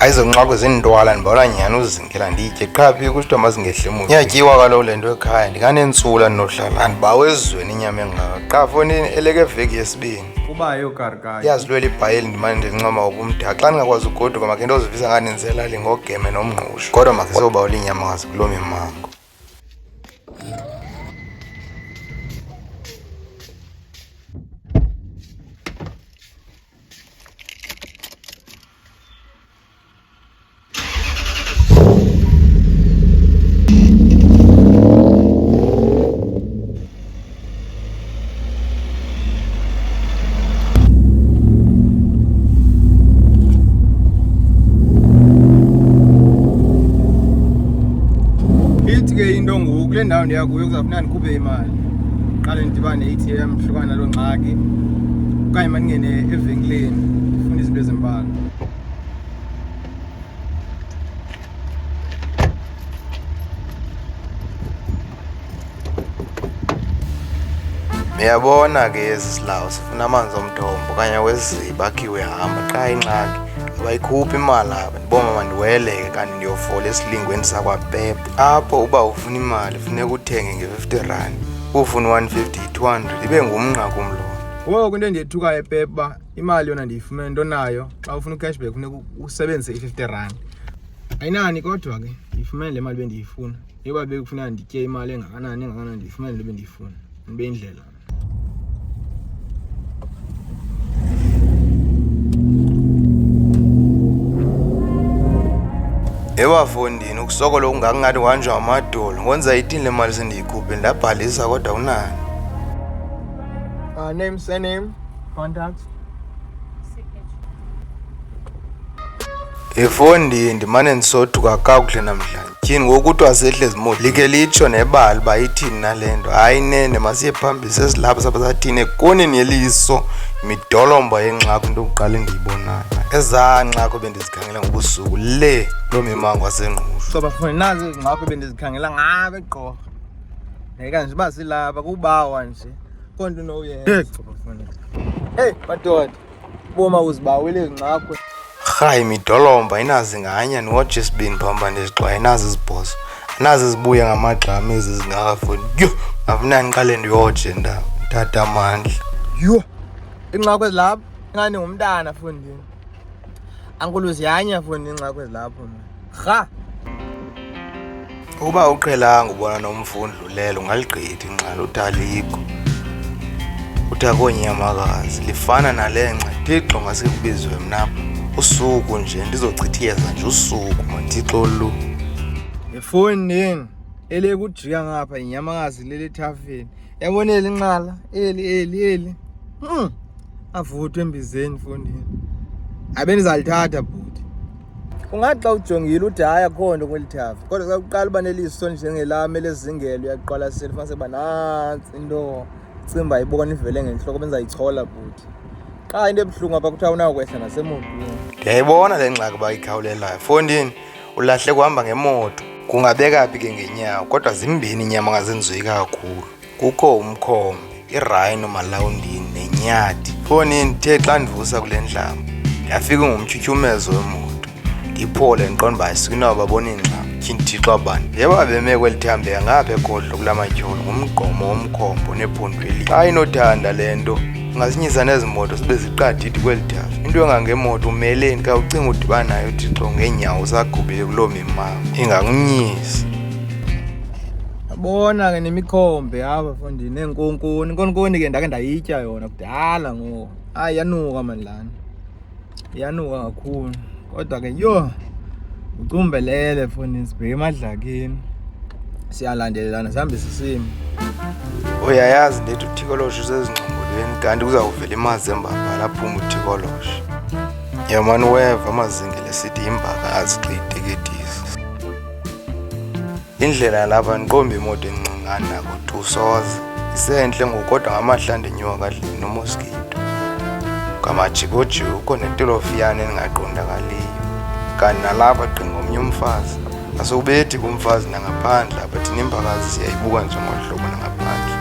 Ayizonxakhwe Zintwala ndibawela nyhani uzinkela nditye qha phi kusithiwa mazingehle emuva. Iyatyiwa kaloku le nto ekhaya ndikanentsula ndinohlala andibawe ezizweni inyama engaka qha fonini eleke eveki yesibini uba yokarikayo iyazilwela ibhayeli ndimane ndincoma ubumdaka xa ndingakwazi ugoduka makhe ndozivisa nganinzela li ngogeme nomngqusho kodwa makhe sobawula inyama ngazi kuloo mimango. ke into ngoku kule ndawo ndiya kuyo kuzawufuna ndikhuphe imali qale ndidibane ne-ATM hlukana naloo ngxaki okanye mandingene evenkileni ndifuna izinto ezimbalwa. Uyabona ke esi silawu sifuna amanzi omthombo okanye weziba akhiwe hamba qha ingxaki abayikhuphi imali apha ndiboma mandiweleke kanti ndiyofola esilingweni sakwapepa apho uba ufuna imali funeka uthenge nge-50 rand ufuna 150 200 ibe ngumnqa kumlo. Ngoku into endiyethukayo epepa imali yona ndiyifumene nto nayo xa ufuna u-cashback funeka usebenzise i-50 rand ayinani kodwa ke ndiyifumene le mali bendiyifuna yoba bekufuneka nditye imali engakanani ndiyifumene le bendiyifuna ndibe indlela. Ewafondini ukusokola okungakungathi uhanjwa amadolo ngonza itini le mali sendiyikhuphe ndabhalisa kodwa unani. Name, surname, contacts. Efondini ndimane ndisothuka kakuhle namhlanje tyhini ngokuthi wasehle zimoto like litsho nebali uba ithini nale nto hayi nene masiye phambili sesilapha sapha sathini ekoneni yeliso imidolombo yengxaki into yokuqala endiyibonayo ezaa ngxaki bendizikhangela ngobusuku le loo mimango wasengqusho. So bafuni nazi izingxaki bendizikhangela ngabe eqorha ndayika nje uba silapha kubawa nje konto unoyenza. Hey madoda boma uzibawele izingxaki Hayi imidolombo ayinazinganya niwoje esibini phamba ndizixwa ayinazi izibhozo anazi zibuya ngamagxama ezi zingakafuni yho ngafuna ndiqale ndiyoje ndawo tata amandla yho ingxaki ezilapha ingani ngumntana fondini ankuluzyanya fondini ingxaki ezilapho rha uba uqhelanga ubona nomfundi dlulelo ungaligqithi inxalo utaliko utakonyamakazi lifana nale nxa Thixo ngasekubizwe mna usuku nje ndizochithiyeza nje usuku maThixo lu efondini elekujika ngapha inyamakazi leli thafeni yabonela inxala eli avuthwe embizeni fondini abe ndizalithatha bhuti ungathi xa ujongile uthi hayi akho nto kweli thafa kodwa xa uqala uba neliso njengelami elezingelo uyaqwalasela fanise uba nantsi into cimba ibona ivele ngentloko bendizayichola bhuti xa into ebuhlungu apha kuthiwa unakwehla nasemotweni. Ndiyayibona le ngxaki bayikhawulelayo fondini ulahle kuhamba ngemoto kungabeka phi ke ngenyawo kodwa zimbini inyama ngazenziwe kakhulu kukho umkhombe irhino malawundini nenyati fondini ndithe xa ndivusa kule ndlama ndiyafika ngumtyutyumezo wemoto ndiphole ndiqonda uba sikwinawo babona ingxama tyhini Thixo abantu yeba beme kweli thambeka ngapha ekhodlo kula matyholo ngumgqomo womkhombo nephondweni xa inothanda le nto ungasinyisa nezi moto sibe ziqadidi kweli thafa into engangemoto umeleni ka ucinga udibana nayo Thixo ngeenyawo usagubile kuloo mimango ingakunyisi. Yabona ke nemikhombe apha fondini nenkonkoni ke ndake ndayitya yona kudala ngoku hayi yanuka mandlana yanuka kakhulu kodwa ke yho ucumbelele fondini sibheke emadlakeni siyalandelelana sihambe sisima. Uyayazi ndethi uThikoloshe usezingqondweni kanti kuzawuvela imazembamba laphume uThikoloshe yamani weva amazingile sithi imbaka azigqiteketisi indlela yalapha ndiqomba imoto encincane nako tusoze isenhle ngokodwa ngamahlande enyoka kadlini nomoskito ngamajikojiko netolofiyane engaqondakaliyo kanti nalapha qinga omnye umfazi asewubethi kumfazi nangaphandle apha thina imbakazi siyayibuka njengohlobo nangaphandle.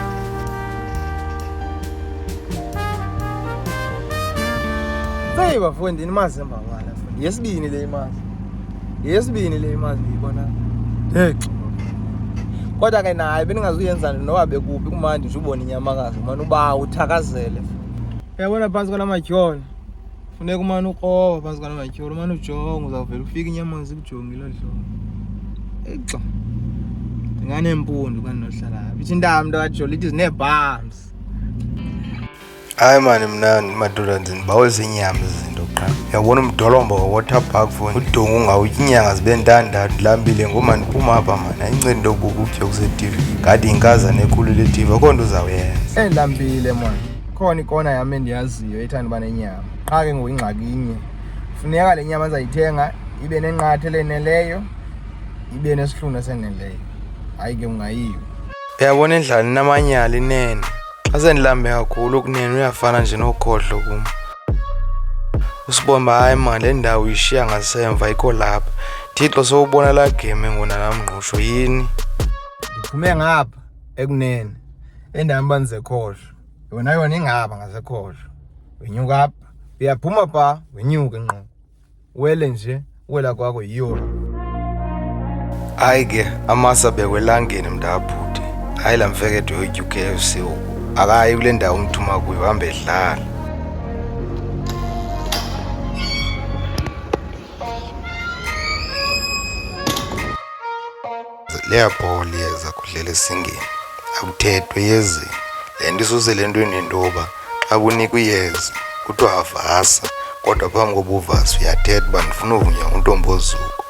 Hey bafondini mazembabala fondini yesibini le imazi Yesibini le imali ngiyibona. Hey. Kodwa ke naye beningazuyenzana noba bekuphi kumandi nje ubona inyamakazi umane uba uthakazele. Uyabona phansi kwalamatyholo. Funeka umane ukroba phansi kwalamatyholo, umane ujonga uzawuvela ufika inyamakazi ikujongile odlomo. Exa. Ndinganempundu kanohlala apha. Ithi intaba mntu kajoli ithi zineebhams. Hayi mani mna madoda ndinibawisa inyama izinto qha. Uyabona umdolombo wa-water park phone udonga ungawutyi inyanga zibe ntandathu ndilambile ngoma ndiphuma apha mani ayincedi into yokuba ukutya kuse-TV ngadi inkazana ekhulu le-TV akho nto uzawuyenza. Ndilambile mani khona ikona yam endiyaziyo ethanda uba nenyama qha ke ngoku ingxaki inye funeka le nyama azayithenga ibe nenqathe eleneleyo ibe nesihlunu eseneleyo hayi ke ungayiyo. Uyabona endlala inamanyala inene xa sendilambe kakhulu okunene uyafana nje nokhohlo kum. Usibona uba hayi mani le ndawo uyishiya ngasemva ikho lapha Thixo sowubona laa game ngona laa mngqusho yini. Ndiphume ngapha ekunene endaweni uba ndizekhohlo yona ingapha ngasekhohlo wenyuka apha uyaphuma phaa wenyuke ngqo wele nje uwela kwakho yiyo. Hayi ke amasi abekwe elangeni mntabhuti hayi laa mfekedo yotya u-KFC akayi kule ndawo umthuma kuyo hamba edlala. Leyabhola iyeza kudlela esingeni akuthethwe yezini le nto isusele entweni yentoba xa kunikwa iyeza kuthiwa avasa kodwa phambi koba uvasi uyathetha uba ndifuna uvunywa untombozuko.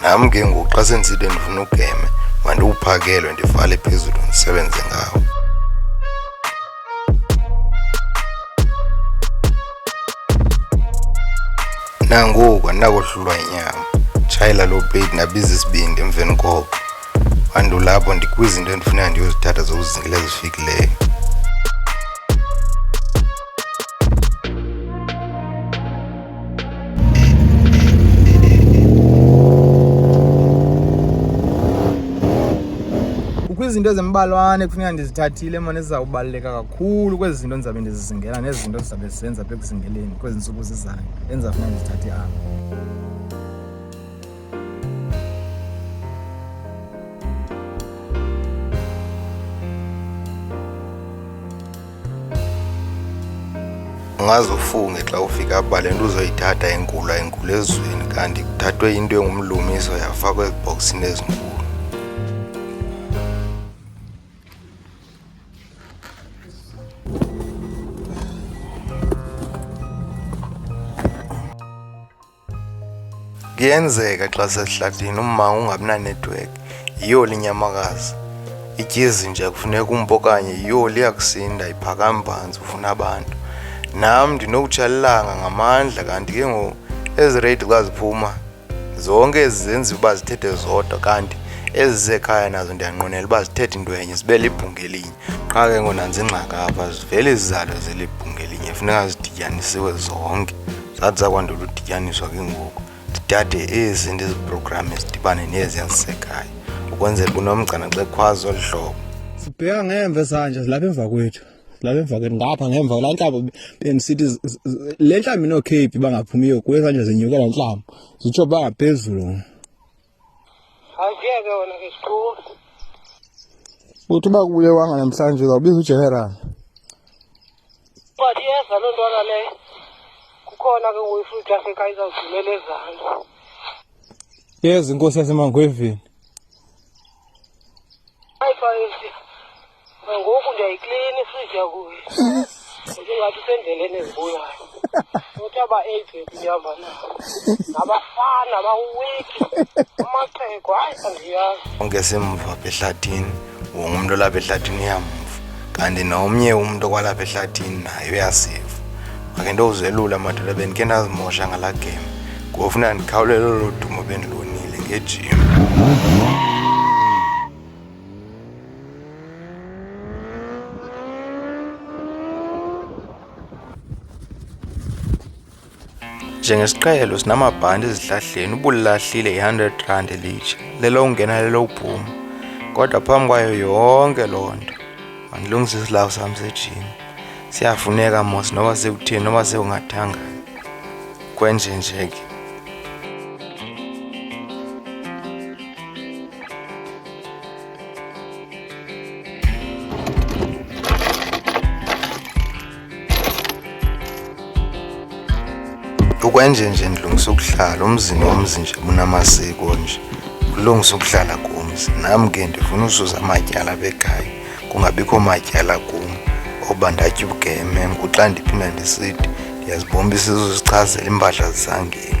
Nam ke ngoku xa sendisithi ndifuna ugeme mandiwuphakelwe ndivale phezulu ndisebenze ngawo. Nangoku andinakohlulwa inyama tshayela loo plate nabiza isibindi emveni koko andulapho ndikwizinto endifuna ndiyozithatha zokuzingela ezifikileyo. Kukho izinto ezimbalwane ekufuneka ndizithathile mani ezizawubaluleka kakhulu kwezi zinto ndizabe ndizizingela nezi zinto zizabe zisenza apha ekuzingeleni kwezi ntsuku zizayo endizawufuneka ndizithathe apha. Ungaze ufunge xa ufika apha le nto uzoyithatha enkulu ezweni kanti kuthathwe into engumlumiso yafakwa ezibhokisini ezinkulu. Kuyenzeka xa sesihlathini ummango ungabi nanetwork yiyo linyamakazi ityezi nje kufuneka umpo okanye yiyo liyakusinda iphakama phantsi ufuna abantu. Nam ndinokutshalelanga ngamandla kanti ke ngoku ezi rate xa ziphuma zonke ezi zenziwa uba zithethe zodwa kanti ezi zekhaya nazo ndiyanqwenela uba zithethe into enye zibe libhunga elinye qha ke ngoku nanzi ingxaki apha zivele izizalo zelibhunga elinye funeka zidityanisiwe zonke zathi zakwandula udityaniswa ke ngoku ndithathe ezi zinto eziprogram zidibane nezi yazisekhaya ukwenzela kunomgcana xa ekhwaza olu hlobo. Sibheka ngemva sanje silapha emva kwethu ngapha ngemva kulaa ntlamba bendisithi le ntlamba inokheyiphi bangaphumiyo kuye sanje zinyukela ntlamba zitsho bangaphezulu. Awuyeke wona ke siqhuba. Uthi uba kubuye wanga namhlanje uzawubiza ujenerali. But yeza loo ntwana leyo kukhona ke ngoku ifruit yasekhaya izawugcinela ezantsi. Yeza inkosi yasemangweveni. Hayi fayisi ngoku ndiyayiklini ifriji yakuyo ndingathi usendleleni ezibuyayo uthi aba-8 enyamba na nabafana abawiki amaqhego hayi andiyazi. Onke semva apha ehlathini wonke umntu olapha ehlathini uyamva kanti nomnye umntu okwalapha ehlathini naye uyasiva. Ake nto uzelula madoda bendike ndazimosha ngalaa game ngofuna ndikhawulele olo dumo bendilonile ngejim. Njengesiqhelo sinamabhanti ezihlahleni ubulahlile i-R100 elitsha lelo ungena lelo uphuma kodwa phambi kwayo yonke loo nto mandilungise isilawu sam sejini siyafuneka mos noba sekutheni noba sekungathanga kwenje nje ke. ukwenje nje ndilungisa ukuhlala umzini womzi nje unamasiko nje ulungisa ukuhlala kumzi. Nam ke ndifuna ususa amatyala bekhaya kungabikho matyala kum oba ndatyubugeme kuxa ndiphinda ndisithi ndiyazibomba isisu sichazela iimpahla zisangeni.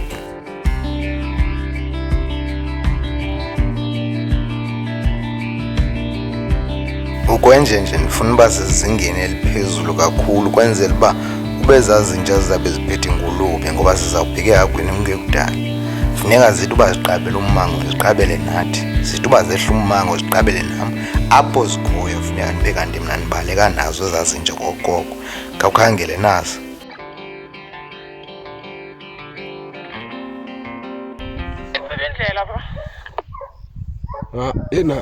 Ukwenje nje ndifuna uba sezingeni eliphezulu kakhulu kwenzela uba ube zazintsha zizabe ziphethe ingulube ngoba sizawubhekeka kwenimke kudala. Funeka zithi uba ziqabele ummango ziqabele nathi, zithi uba zehla ummango ziqabele nam. Apho zikhoyo funeka ndibe kanti mna ndibaleka nazo ezazintsha kokoko khawukhangele nazo.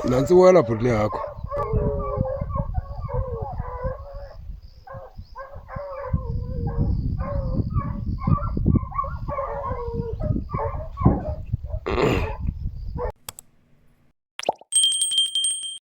Nantsi wela bhuti yakho.